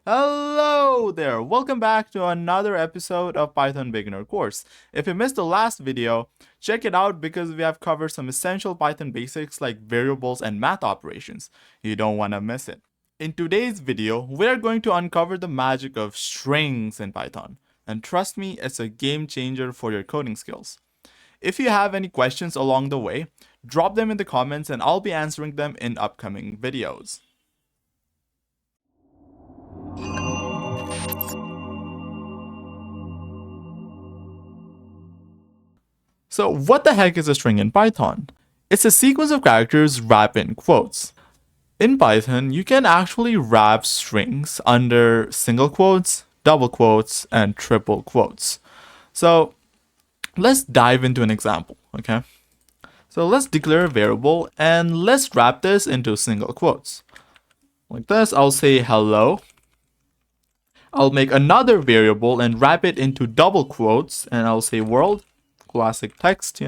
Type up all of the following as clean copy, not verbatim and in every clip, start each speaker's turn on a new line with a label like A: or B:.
A: Hello there! Welcome back to another episode of Python Beginner Course. If you missed the last video, check it out because we have covered some essential Python basics like variables and math operations. You don't want to miss it. In today's video, we're going to uncover the magic of strings in Python. And trust me, it's a game changer for your coding skills. If you have any questions along the way, drop them in the comments and I'll be answering them in upcoming videos. So what the heck is a string in Python? It's a sequence of characters wrapped in quotes. In Python, you can actually wrap strings under single quotes, double quotes, and triple quotes. So let's dive into an example, okay? So let's declare a variable and let's wrap this into single quotes. Like this, I'll say hello. I'll make another variable and wrap it into double quotes and I'll say world. Classic text,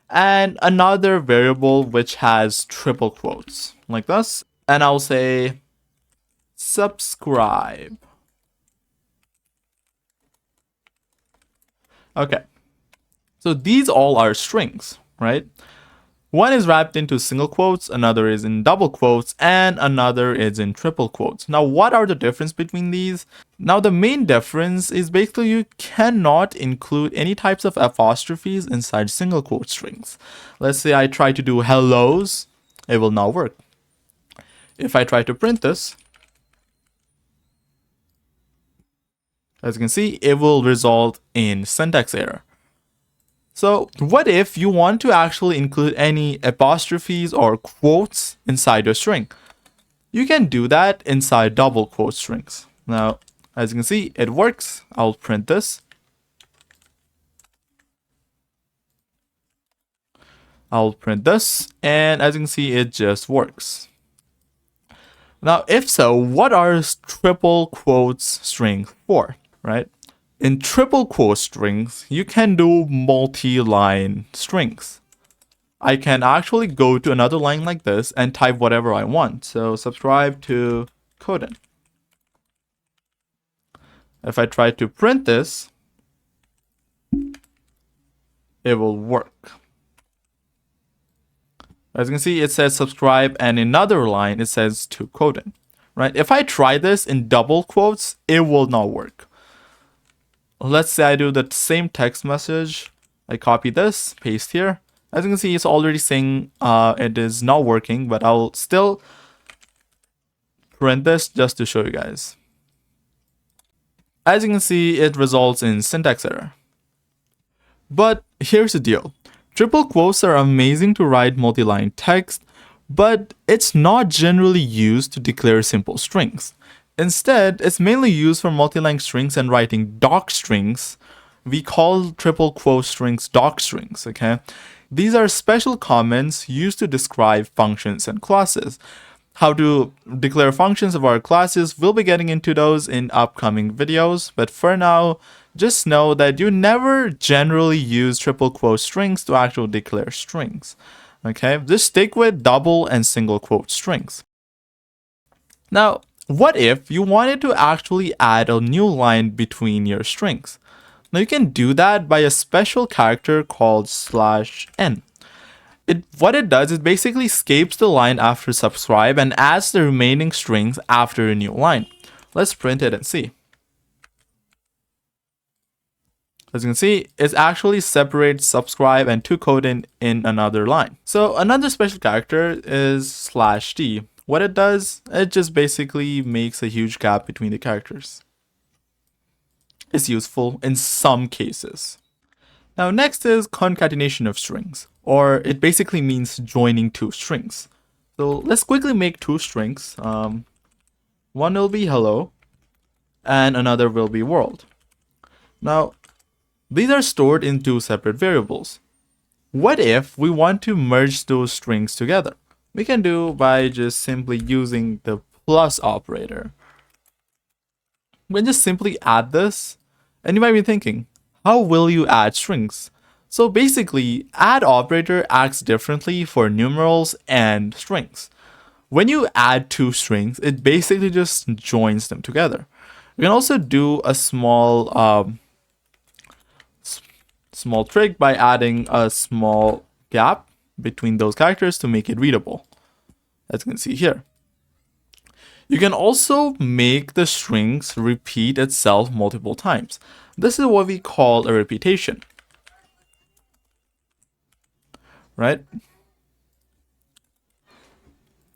A: and another variable which has triple quotes like this, and I'll say subscribe. Okay, so these all are strings, right? One is wrapped into single quotes, another is in double quotes, and another is in triple quotes. Now, what are the difference between these? Now, the main difference is basically you cannot include any types of apostrophes inside single quote strings. Let's say I try to do hellos, it will not work. If I try to print this, as you can see, it will result in syntax error. So what if you want to actually include any apostrophes or quotes inside your string? You can do that inside double quote strings. Now, as you can see, it works. I'll print this. I'll print this, and as you can see, it just works. Now, if so, what are triple quotes strings for, right? In triple quote strings, you can do multi-line strings. I can actually go to another line like this and type whatever I want. So subscribe to Coden. If I try to print this, it will work. As you can see, it says subscribe, and in another line, it says to Coden, right? If I try this in double quotes, it will not work. Let's say I do the same text message. I copy this, paste here. As you can see, it's already saying it is not working, but I'll still print this just to show you guys. As you can see, it results in syntax error. But here's the deal. Triple quotes are amazing to write multi-line text, but it's not generally used to declare simple strings. Instead, it's mainly used for multi-line strings and writing doc strings. We call triple quote strings doc strings, okay? These are special comments used to describe functions and classes. How to declare functions of our classes, we'll be getting into those in upcoming videos, but for now, just know that you never generally use triple quote strings to actually declare strings, okay? Just stick with double and single quote strings. Now, what if you wanted to actually add a new line between your strings? Now you can do that by a special character called /n. What it does is basically escapes the line after subscribe and adds the remaining strings after a new line. Let's print it and see. As you can see, it actually separates subscribe and to Coden in another line. So another special character is /t. What it does, it just basically makes a huge gap between the characters. It's useful in some cases. Now next is concatenation of strings, or it basically means joining two strings. So let's quickly make two strings. One will be hello, and another will be world. Now, these are stored in two separate variables. What if we want to merge those strings together? We can do by just simply using the plus operator. We can just simply add this, and you might be thinking, how will you add strings? So basically, add operator acts differently for numerals and strings. when you add two strings, it basically just joins them together. You can also do a small trick by adding a small gap between those characters to make it readable, as you can see here. You can also make the strings repeat itself multiple times. This is what we call a repetition, right?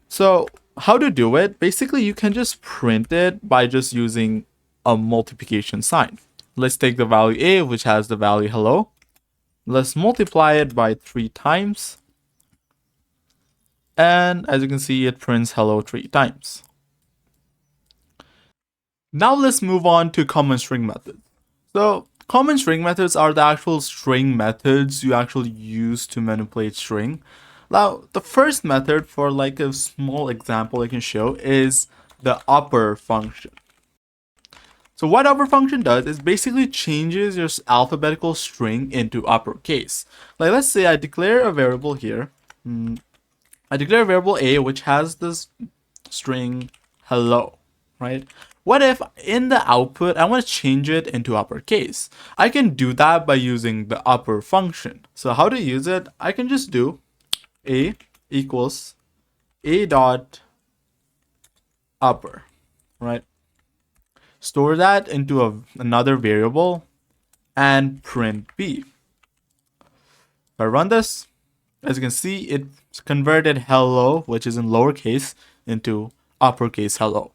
A: So how to do it? Basically, you can just print it by just using a multiplication sign. Let's take the value a, which has the value hello. Let's multiply it by 3 times. And as you can see, it prints hello 3 times. Now let's move on to common string methods. So common string methods are the actual string methods you actually use to manipulate string. Now, the first method, for like a small example I can show, is the upper function. So what upper function does is basically changes your alphabetical string into uppercase. Like let's say I declare a variable here. I declare a variable a which has this string hello, right? What if in the output I want to change it into uppercase? I can do that by using the upper function. So how to use it? I can just do a equals a dot upper, right? Store that into another variable and print b. If I run this, as you can see, it's converted hello, which is in lowercase, into uppercase hello.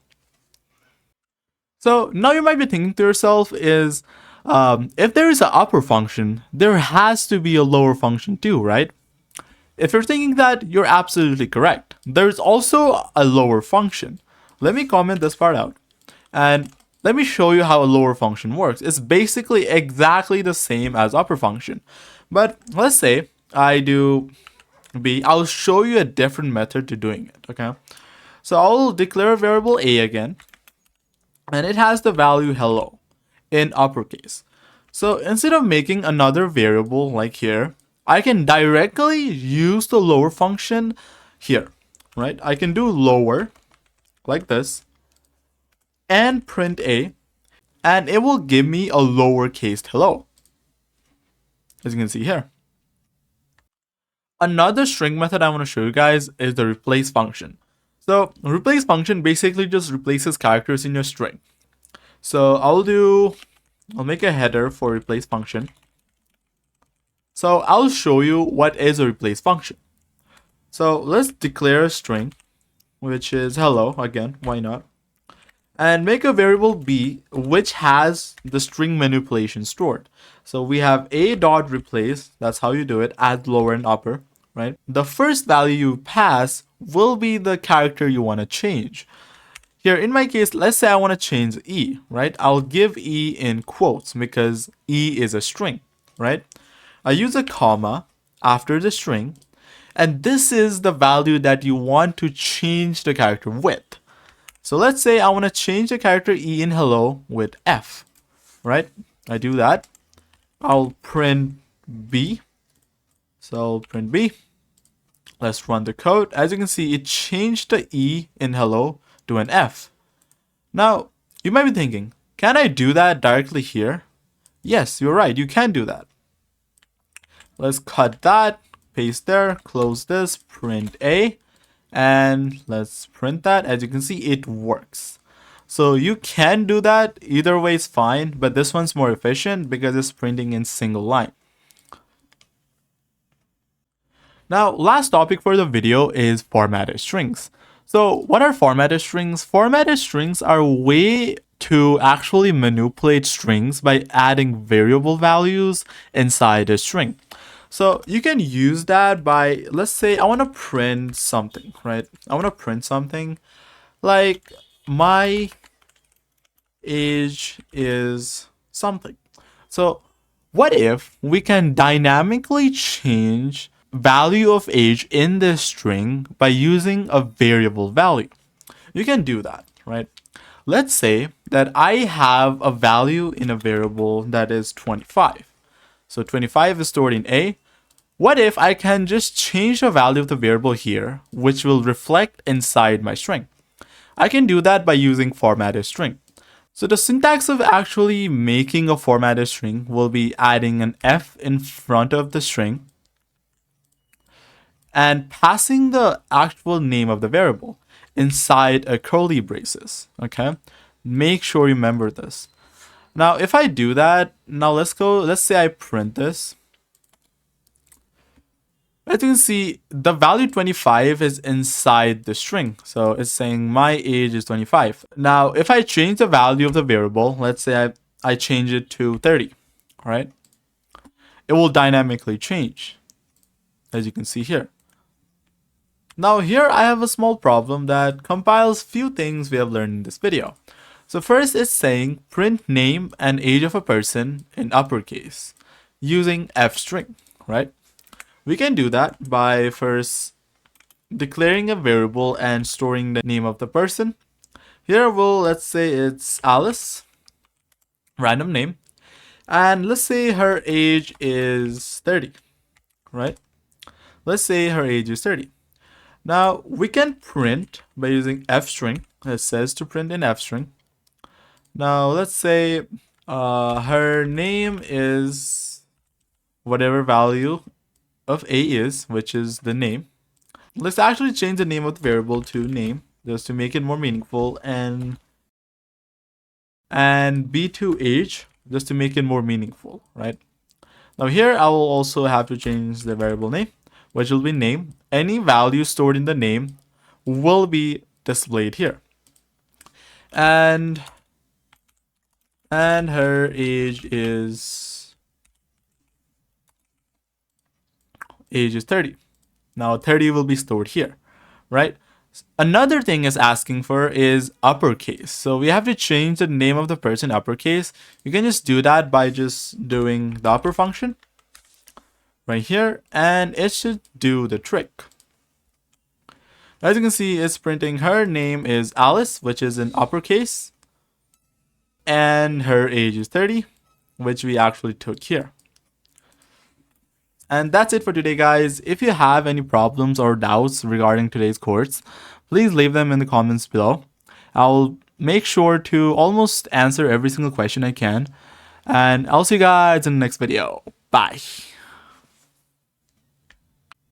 A: So now you might be thinking to yourself is, if there is an upper function, there has to be a lower function too, right? If you're thinking that, you're absolutely correct. There's also a lower function. Let me comment this part out. And let me show you how a lower function works. It's basically exactly the same as upper function. But let's say I do b. I'll show you a different method to doing it, okay? So I'll declare a variable a again. And it has the value hello in uppercase. So instead of making another variable like here, I can directly use the lower function here, right? I can do lower like this and print a, and it will give me a lowercase hello, as you can see here. Another string method I want to show you guys is the replace function. So replace function basically just replaces characters in your string. So I'll make a header for replace function. So I'll show you what is a replace function. So let's declare a string, which is hello, again, why not? And make a variable b, which has the string manipulation stored. So we have a dot replace, that's how you do it, add lower and upper, right? The first value you pass will be the character you want to change. Here, in my case, let's say I want to change e, right? I'll give e in quotes because e is a string, right? I use a comma after the string, and this is the value that you want to change the character with. So let's say I want to change the character e in hello with f, right? I do that. I'll print b. So I'll print b. Let's run the code. As you can see, it changed the e in hello to an f. Now, you might be thinking, can I do that directly here? Yes, you're right, you can do that. Let's cut that, paste there, close this, print a, and let's print that. As you can see, it works. So you can do that, either way is fine, but this one's more efficient because it's printing in single line. Now, last topic for the video is formatted strings. So what are formatted strings? Formatted strings are a way to actually manipulate strings by adding variable values inside a string. So you can use that by, let's say I want to print something, right? I want to print something like my age is something. So what if we can dynamically change value of age in this string by using a variable value? You can do that, right? Let's say that I have a value in a variable that is 25. So 25 is stored in A. What if I can just change the value of the variable here, which will reflect inside my string? I can do that by using formatted string. So the syntax of actually making a formatted string will be adding an f in front of the string and passing the actual name of the variable inside a curly braces. Okay, make sure you remember this. Now if I do that, now let's say I print this. As you can see, the value 25 is inside the string. So it's saying my age is 25. Now, if I change the value of the variable, let's say I change it to 30, right? It will dynamically change, as you can see here. Now here I have a small problem that compiles few things we have learned in this video. So first it's saying print name and age of a person in uppercase using f string, right? We can do that by first declaring a variable and storing the name of the person. Here let's say it's Alice, random name, and let's say her age is 30, right? Let's say her age is 30. Now we can print by using f string. It says to print in f string. Now let's say her name is whatever value of a is, which is the name. Let's actually change the name of the variable to name just to make it more meaningful, and b to age just to make it more meaningful, right? Now here I will also have to change the variable name, which will be name. Any value stored in the name will be displayed here. And her age is 30. Now 30 will be stored here, right? Another thing is asking for is uppercase. So we have to change the name of the person uppercase. You can just do that by just doing the upper function right here, and it should do the trick. As you can see, it's printing her name is Alice, which is in uppercase, and her age is 30, which we actually took here. And that's it for today, guys. If you have any problems or doubts regarding today's course, please leave them in the comments below. I'll make sure to almost answer every single question I can. And I'll see you guys in the next video. Bye.